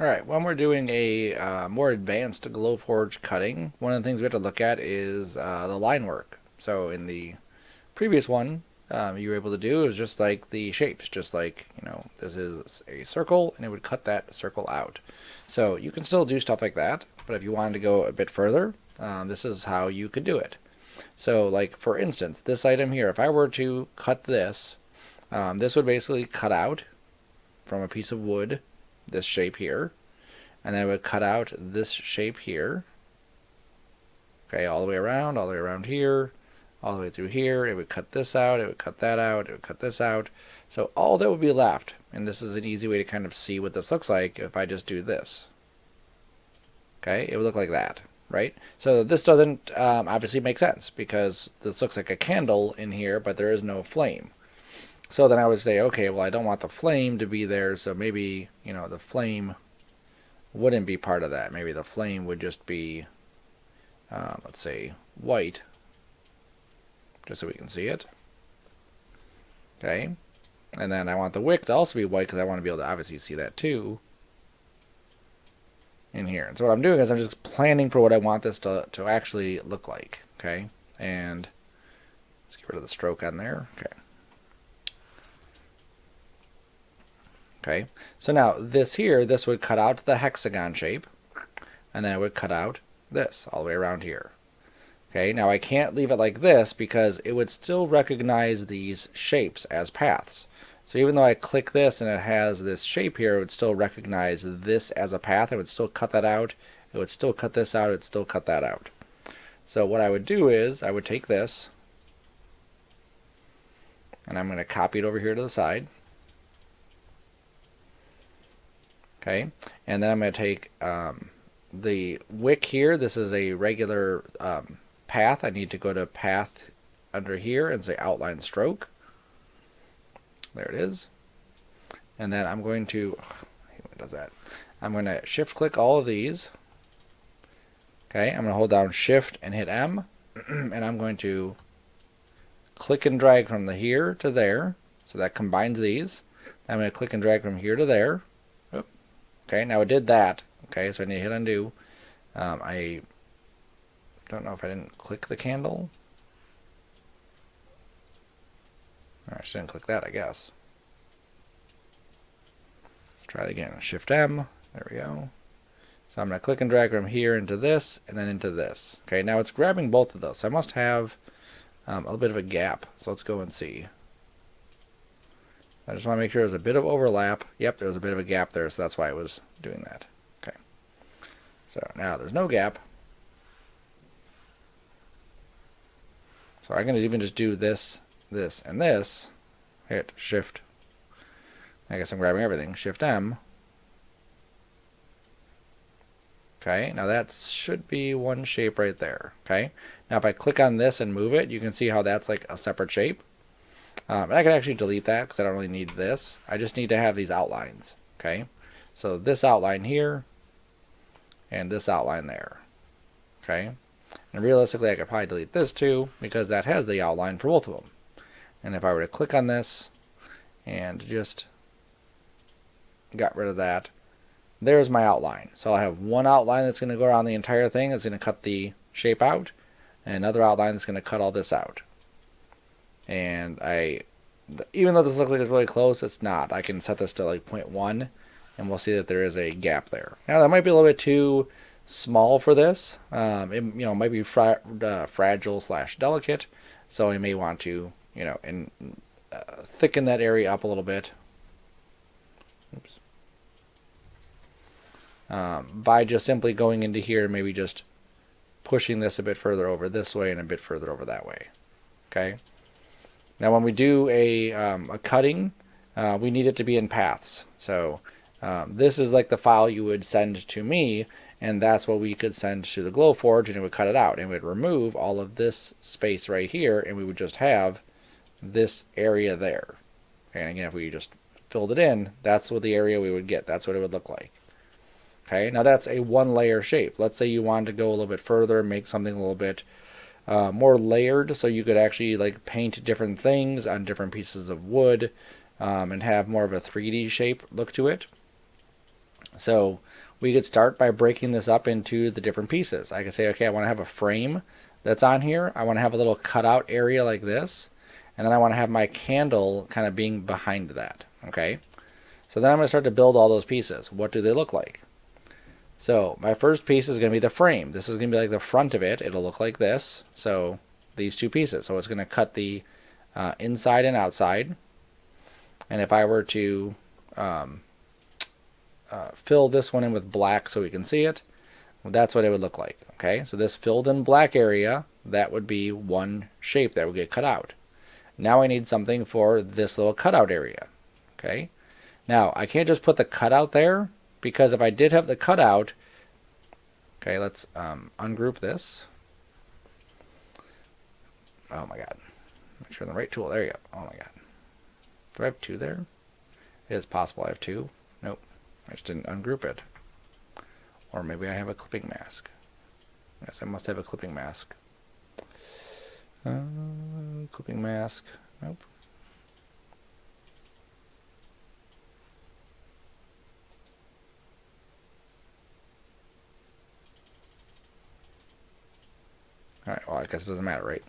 Alright, when we're doing a more advanced Glowforge cutting, one of the things we have to look at is the line work. So in the previous one, you were able to do is just like the shapes, just like, this is a circle and it would cut that circle out. So you can still do stuff like that, but if you wanted to go a bit further, this is how you could do it. So like for instance, this item here, if I were to cut this, this would basically cut out from a piece of wood this shape here, and then I would cut out this shape here. Okay, all the way around, all the way around here, all the way through here. It would cut this out, it would cut that out, it would cut this out. So all that would be left, and this is an easy way to kind of see what this looks like if I just do this. Okay, it would look like that, right? So this doesn't obviously make sense because this looks like a candle in here, but there is no flame. So then I would say, okay, well, I don't want the flame to be there, so maybe, the flame wouldn't be part of that. Maybe the flame would just be, let's say, white, just so we can see it. Okay, and then I want the wick to also be white because I want to be able to obviously see that too in here. And so what I'm doing is I'm just planning for what I want this to actually look like. Okay, and let's get rid of the stroke on there. Okay. Okay, so now this here, this would cut out the hexagon shape, and then it would cut out this all the way around here. Okay, now I can't leave it like this because it would still recognize these shapes as paths. So even though I click this and it has this shape here, it would still recognize this as a path. It would still cut that out. It would still cut this out. It would still cut that out. So what I would do is I would take this, and I'm going to copy it over here to the side. Okay, and then I'm going to take the wick here. This is a regular path. I need to go to path under here and say outline stroke. There it is. And then I'm going to, I hate when it does that. I'm going to shift click all of these. Okay, I'm going to hold down shift and hit M, and I'm going to click and drag from the here to there. So that combines these. I'm going to click and drag from here to there. Okay, now it did that. Okay, so I need to hit undo. I don't know if I didn't click the candle. I just didn't click that, I guess. Let's try it again. Shift M. There we go. So I'm going to click and drag from here into this and then into this. Okay, now it's grabbing both of those. So I must have a little bit of a gap. So let's go and see. I just want to make sure there's a bit of overlap. Yep, there's a bit of a gap there, so that's why I was doing that. Okay. So now there's no gap. So I'm going to even just do this, this, and this. Hit Shift. I guess I'm grabbing everything. Shift M. Okay, now that should be one shape right there. Okay, now if I click on this and move it, you can see how that's like a separate shape. And I can actually delete that because I don't really need this. I just need to have these outlines. Okay, so this outline here and this outline there. Okay, and realistically I could probably delete this too because that has the outline for both of them. And if I were to click on this and just got rid of that, there's my outline. So I have one outline that's going to go around the entire thing. It's going to cut the shape out, and another outline that's going to cut all this out. And even though this looks like it's really close, it's not. I can set this to like 0.1, and we'll see that there is a gap there. Now that might be a little bit too small for this. It might be fragile / delicate, so I may want to thicken that area up a little bit. Oops. By just simply going into here, maybe just pushing this a bit further over this way and a bit further over that way. Okay. Now when we do a cutting, we need it to be in paths. So this is like the file you would send to me, and that's what we could send to the Glowforge, and it would cut it out. And it would remove all of this space right here, and we would just have this area there. And again, if we just filled it in, that's what the area we would get. That's what it would look like. Okay, now that's a one layer shape. Let's say you wanted to go a little bit further and make something a little bit more layered, so you could actually like paint different things on different pieces of wood and have more of a 3D shape look to it. So we could start by breaking this up into the different pieces. I could say, okay, I want to have a frame that's on here. I want to have a little cutout area like this. And then I want to have my candle kind of being behind that. Okay. So then I'm going to start to build all those pieces. What do they look like? So my first piece is going to be the frame. This is going to be like the front of it. It'll look like this. So these two pieces. So it's going to cut the inside and outside. And if I were to fill this one in with black so we can see it, well, that's what it would look like. Okay, so this filled in black area, that would be one shape that would get cut out. Now I need something for this little cutout area. Okay, now I can't just put the cutout there, because if I did have the cutout, okay, let's ungroup this. Oh my god, make sure I'm the right tool. There you go. Oh my god, do I have two there? It is possible I have two. Nope, I just didn't ungroup it. Or maybe I have a clipping mask. Yes, I must have a clipping mask. Clipping mask. Nope. Alright, well, I guess it doesn't matter, right?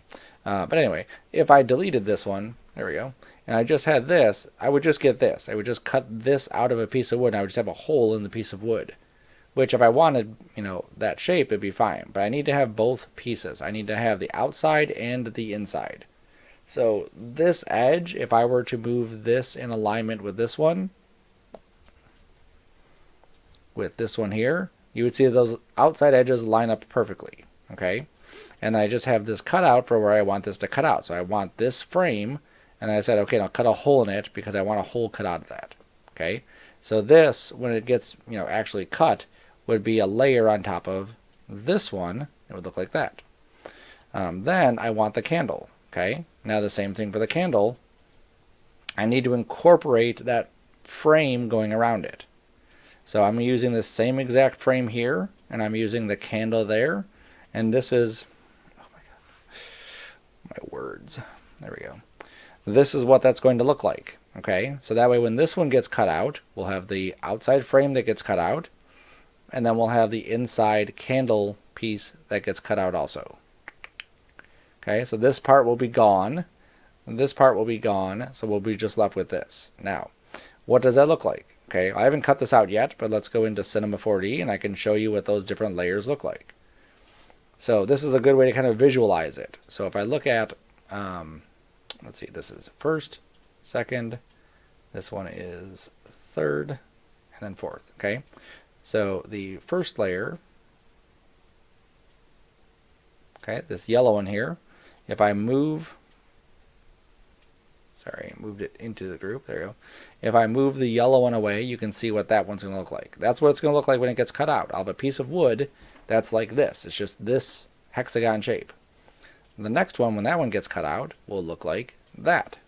But anyway, if I deleted this one, there we go, and I just had this, I would just get this. I would just cut this out of a piece of wood, and I would just have a hole in the piece of wood. Which, if I wanted, that shape, it'd be fine. But I need to have both pieces. I need to have the outside and the inside. So this edge, if I were to move this in alignment with this one here, you would see those outside edges line up perfectly. Okay? And I just have this cutout for where I want this to cut out. So I want this frame, and I said, okay, I'll cut a hole in it because I want a hole cut out of that. Okay? So this, when it gets, actually cut, would be a layer on top of this one. It would look like that. Then I want the candle. Okay, now the same thing for the candle. I need to incorporate that frame going around it. So I'm using the same exact frame here, and I'm using the candle there, and this is, oh my god, my words. There we go. This is what that's going to look like. Okay, so that way when this one gets cut out, we'll have the outside frame that gets cut out, and then we'll have the inside candle piece that gets cut out also. Okay, so this part will be gone, and this part will be gone, so we'll be just left with this. Now, what does that look like? Okay, I haven't cut this out yet, but let's go into Cinema 4D, and I can show you what those different layers look like. So this is a good way to kind of visualize it. So if I look at, let's see, this is first, second, this one is third, and then fourth. Okay, so the first layer, okay, this yellow one here, if I move, sorry, I moved it into the group, there you go. If I move the yellow one away, you can see what that one's going to look like. That's what it's going to look like when it gets cut out. I'll have a piece of wood that's like this. It's just this hexagon shape. The next one, when that one gets cut out, will look like that.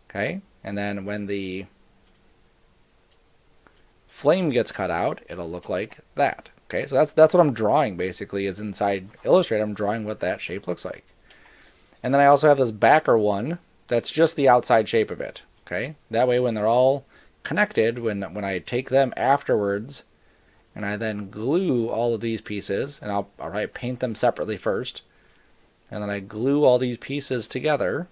Okay, and then when the flame gets cut out, it'll look like that. Okay, so that's what I'm drawing basically, is inside Illustrator. I'm drawing what that shape looks like. And then I also have this backer one that's just the outside shape of it. Okay, that way when they're all connected, when I take them afterwards, and I then glue all of these pieces, and I'll probably paint them separately first, and then I glue all these pieces together,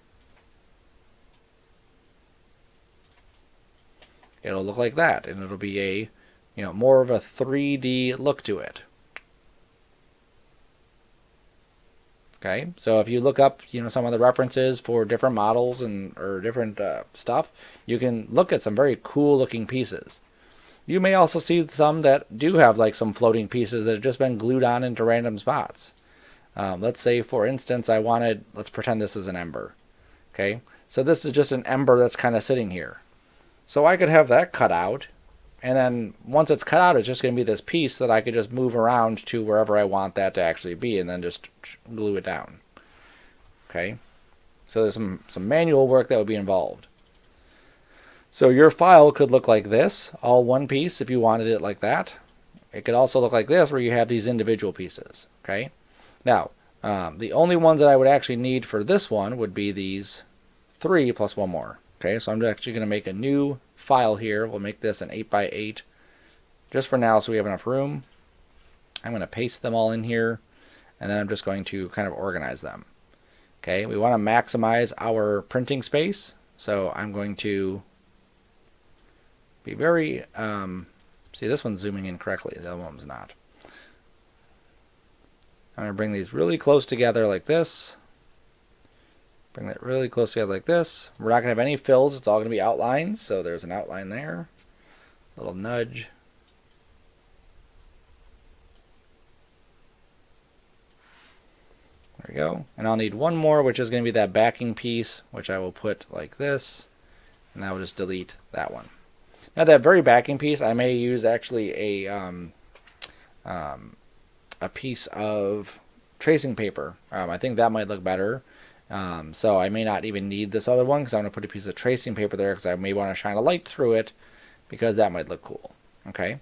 it'll look like that, and it'll be a, more of a 3D look to it. Okay, so if you look up, some of the references for different models or different stuff, you can look at some very cool looking pieces. You may also see some that do have like some floating pieces that have just been glued on into random spots. Let's say, for instance, let's pretend this is an ember. Okay, so this is just an ember that's kind of sitting here. So I could have that cut out, and then once it's cut out, it's just going to be this piece that I could just move around to wherever I want that to actually be, and then just glue it down. Okay, so there's some manual work that would be involved. So your file could look like this, all one piece if you wanted it like that. It could also look like this, where you have these individual pieces. Okay, now the only ones that I would actually need for this one would be these 3 plus one more. Okay, so I'm actually going to make a new file here. We'll make this an 8x8 just for now so we have enough room, I'm going to paste them all in here, and then I'm just going to kind of organize them. Okay, we want to maximize our printing space, so I'm going to be very, see, this one's zooming in correctly, the other one's not. I'm going to bring these really close together like this. Bring that really close together like this. We're not going to have any fills, it's all going to be outlines, so there's an outline there. A little nudge. There we go. And I'll need one more, which is going to be that backing piece, which I will put like this. And I will just delete that one. Now that very backing piece, I may use actually a piece of tracing paper. I think that might look better. So I may not even need this other one because I'm going to put a piece of tracing paper there because I may want to shine a light through it because that might look cool. Okay.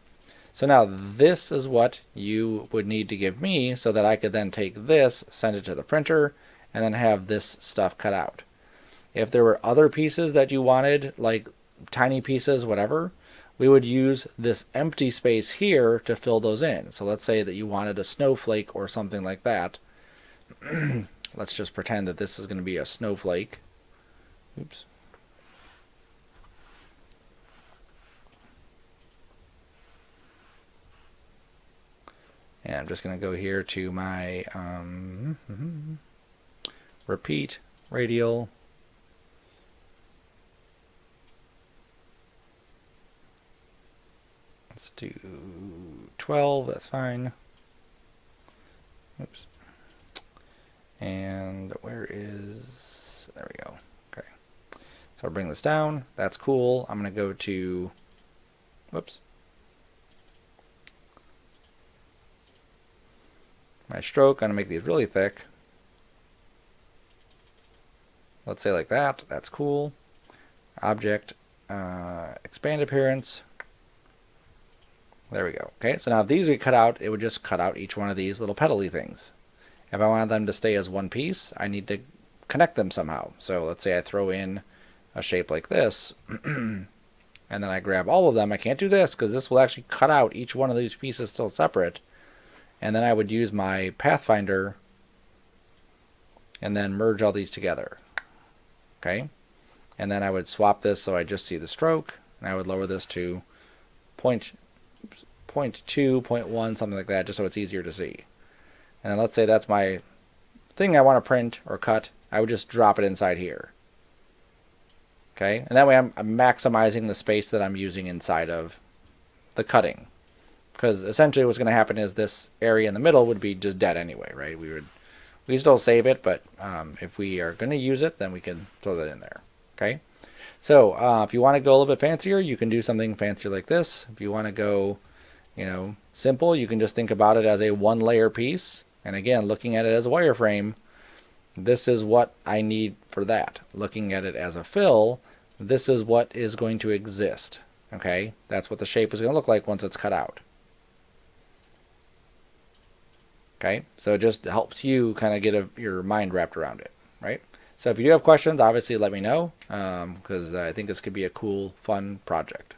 So now this is what you would need to give me so that I could then take this, send it to the printer, and then have this stuff cut out. If there were other pieces that you wanted, like tiny pieces, whatever, we would use this empty space here to fill those in. So let's say that you wanted a snowflake or something like that. Let's just pretend that this is going to be a snowflake. Oops. And I'm just going to go here to my repeat radial. Let's do 12, that's fine. Oops. And where is, there we go. Okay. So I'll bring this down. That's cool. I'm going to go to, whoops. My stroke, I'm going to make these really thick. Let's say like that. That's cool. Object, expand appearance. There we go. Okay, so now if these we cut out, it would just cut out each one of these little petally things. If I wanted them to stay as one piece, I need to connect them somehow. So let's say I throw in a shape like this, and then I grab all of them. I can't do this because this will actually cut out each one of these pieces still separate. And then I would use my Pathfinder and then merge all these together. Okay, and then I would swap this so I just see the stroke, and I would lower this to 0.2, 0.1, something like that, just so it's easier to see. And then let's say that's my thing I want to print or cut. I would just drop it inside here. Okay, and that way I'm maximizing the space that I'm using inside of the cutting. Because essentially what's going to happen is this area in the middle would be just dead anyway, right? We still save it, but if we are going to use it, then we can throw that in there. Okay, so if you want to go a little bit fancier, you can do something fancier like this. If you want to go, simple, you can just think about it as a one-layer piece. And again, looking at it as a wireframe, this is what I need for that. Looking at it as a fill, this is what is going to exist. Okay, that's what the shape is going to look like once it's cut out. Okay, so it just helps you kind of get your mind wrapped around it, right? So if you do have questions, obviously let me know, because I think this could be a cool, fun project.